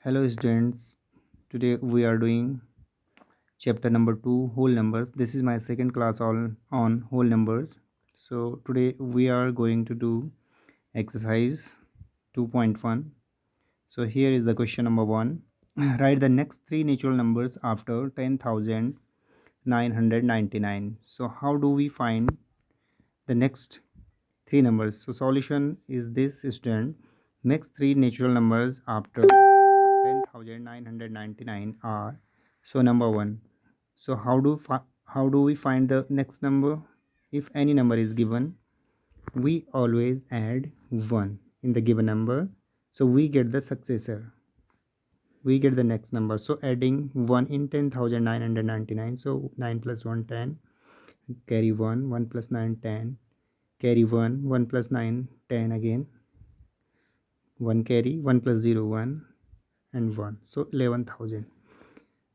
Hello students, today we are doing chapter number 2 whole numbers. This is my second class on whole numbers. So today we are going to do exercise 2.1. So here is the question number 1. Write the next three natural numbers after 10,999. So how do we find the next three numbers? So solution is this student. Next three natural numbers after 10,999 are, so number 1. So how do we find the next number? If any number is given, we always add 1 in the given number, so we get the successor, we get the next number. So adding 1 in 10,999, so 9 plus 1 10, carry 1, 1 plus 9 10, carry 1, 1 plus 9 10 again, 1 carry, 1 plus 0 1 and 1, so 11,000.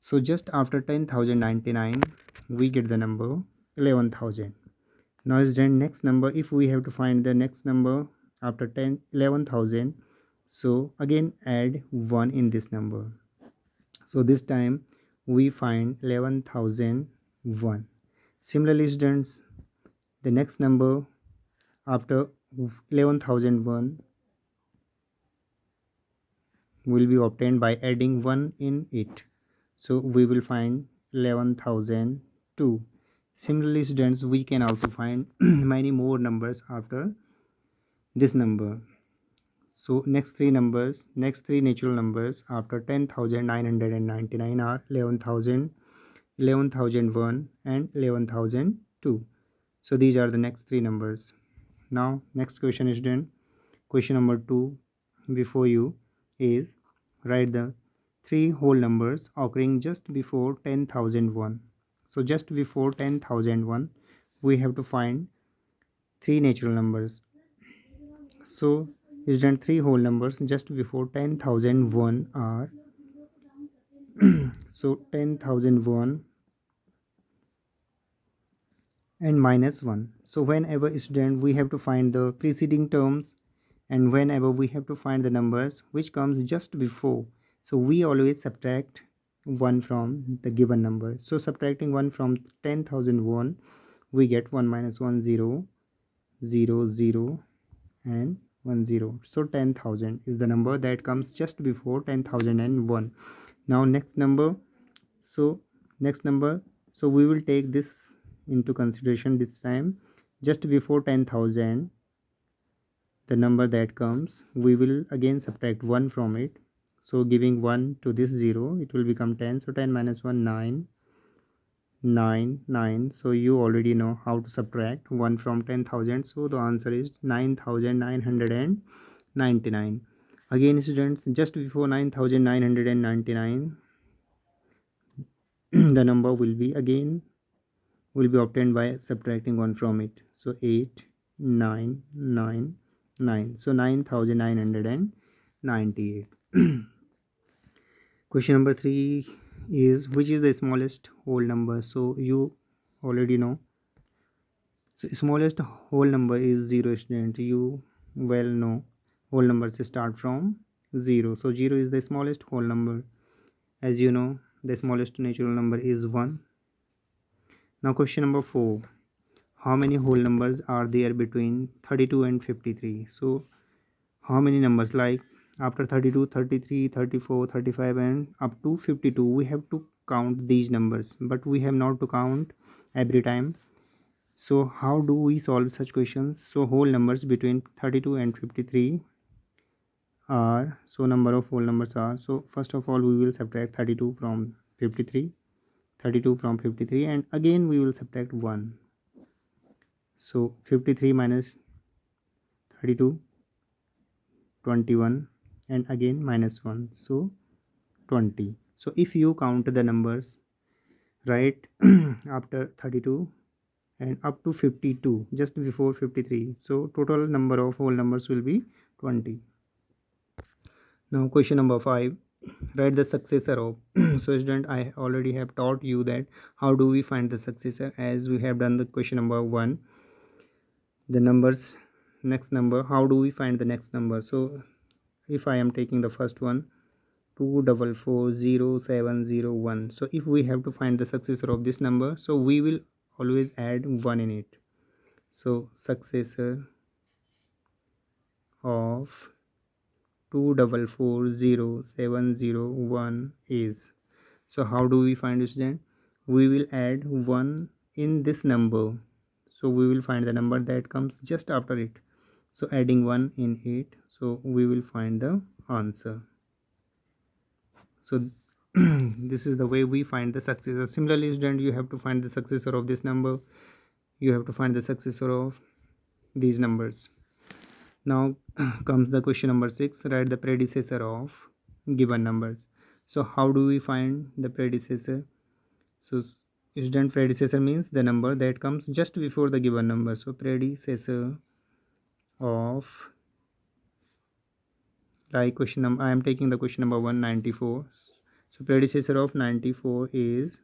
So just after 10,099 we get the number 11,000. Now is the next number. If we have to find the next number after 11,000, so again add 1 in this number. So this time we find 11,001. Similarly students, the next number after 11,001 will be obtained by adding 1 in it, so we will find 11,002. Similarly students, we can also find many more numbers after this number. So next three natural numbers after 10,999 are 11,000, 11,001 and 11,002. So these are the next three numbers. Now next question is done. Question number 2 before you is, write the three whole numbers occurring just before 10,001. So just before 10,001 we have to find three natural numbers. So is done three whole numbers just before 10,001 are so 10,001 and minus 1. So whenever student we have to find the preceding terms, and whenever we have to find the numbers which comes just before, so we always subtract 1 from the given number. So subtracting 1 from 10,001 we get 1 minus 1 0 0 0 and 1 0. So 10,000 is the number that comes just before 10,001. Now next number, so next number, so we will take this into consideration this time. Just before 10,000, the number that comes, we will again subtract 1 from it, so giving 1 to this 0 it will become 10. So 10 minus 1 9, 9 9. So you already know how to subtract 1 from 10,000, so the answer is 9,999. Again students, just before 9,999 the number will be obtained by subtracting 1 from it, so 8 9 9 9, so 9,998. Question number 3 is, which is the smallest whole number? So you already know, so smallest whole number is 0 student. You well know whole numbers start from 0, so 0 is the smallest whole number. As you know, the smallest natural number is 1. Now question number 4, how many whole numbers are there between 32 and 53? So how many numbers, like after 32, 33, 34, 35 and up to 52 we have to count these numbers, but we have not to count every time. So how do we solve such questions? So whole numbers between 32 and 53 are, so number of whole numbers are, so first of all we will subtract 32 from 53, 32 from 53, and again we will subtract 1. So 53 minus 32, 21, and again minus 1, so 20. So if you count the numbers right after 32 and up to 52 just before 53, so total number of whole numbers will be 20. Now question number 5, write the successor of so student, I already have taught you that how do we find the successor, as we have done the question number 1, the numbers next number, how do we find the next number? So if I am taking the first one, 2440701. So if we have to find the successor of this number, so we will always add 1 in it. So successor of 2440701 is, so how do we find it then? We will add 1 in this number, so we will find the number that comes just after it. So adding 1 in it, so we will find the answer. So this is the way we find the successor. Similarly student, you have to find the successor of this number, you have to find the successor of these numbers. Now comes the question number 6. Write the predecessor of given numbers. So how do we find the predecessor? So student, predecessor means the number that comes just before the given number. So predecessor of, like question number, I am taking the question number 194. So predecessor of 94 is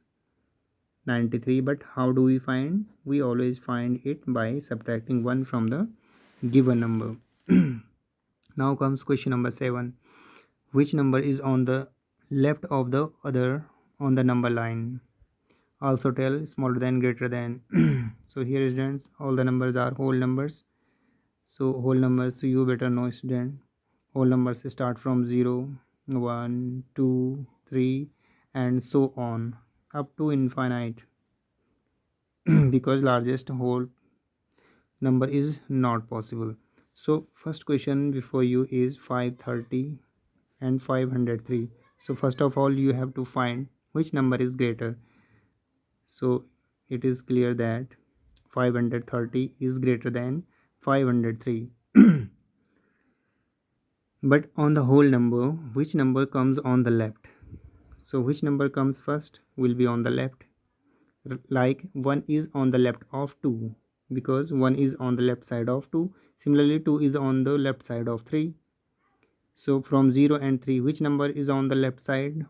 93, but how do we find? We always find it by subtracting 1 from the given number. Now comes question number 7. Which number is on the left of the other on the number line? Also tell smaller than, greater than. So here students, all the numbers are whole numbers. So whole numbers, so you better know student, whole numbers start from 0, 1, 2, 3 and so on up to infinite. Because largest whole number is not possible. So first question before you is 530 and 503. So first of all you have to find which number is greater. So it is clear that 530 is greater than 503. But on the whole number, which number comes on the left? So which number comes first will be on the left. Like 1 is on the left of 2, because 1 is on the left side of 2. Similarly 2 is on the left side of 3. So from 0 and 3, which number is on the left side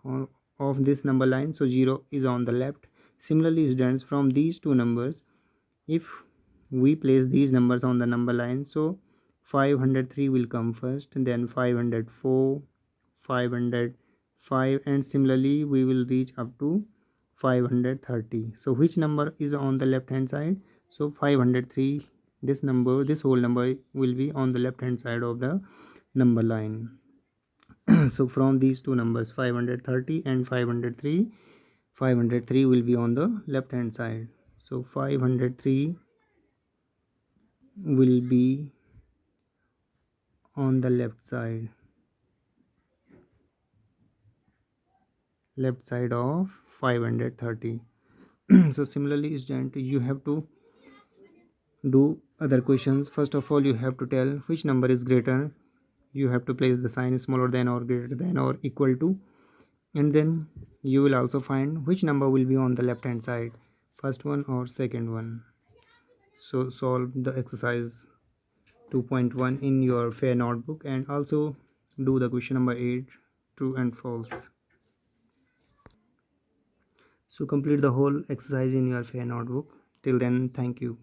of this number line? So 0 is on the left. Similarly students, from these two numbers, if we place these numbers on the number line, so 503 will come first, then 504, 505 and similarly we will reach up to 530. So which number is on the left hand side? So 503, this number, this whole number will be on the left hand side of the number line. So from these two numbers 530 and 503, 503 will be on the left hand side. So 503 will be on the left side of 530. So similarly student, you have to do other questions. First of all you have to tell which number is greater. You have to place the sign smaller than or greater than or equal to, and then you will also find which number will be on the left hand side, first one or second one. So solve the exercise 2.1 in your fair notebook and also do the question number 8, true and false. So complete the whole exercise in your fair notebook. Till then, thank you.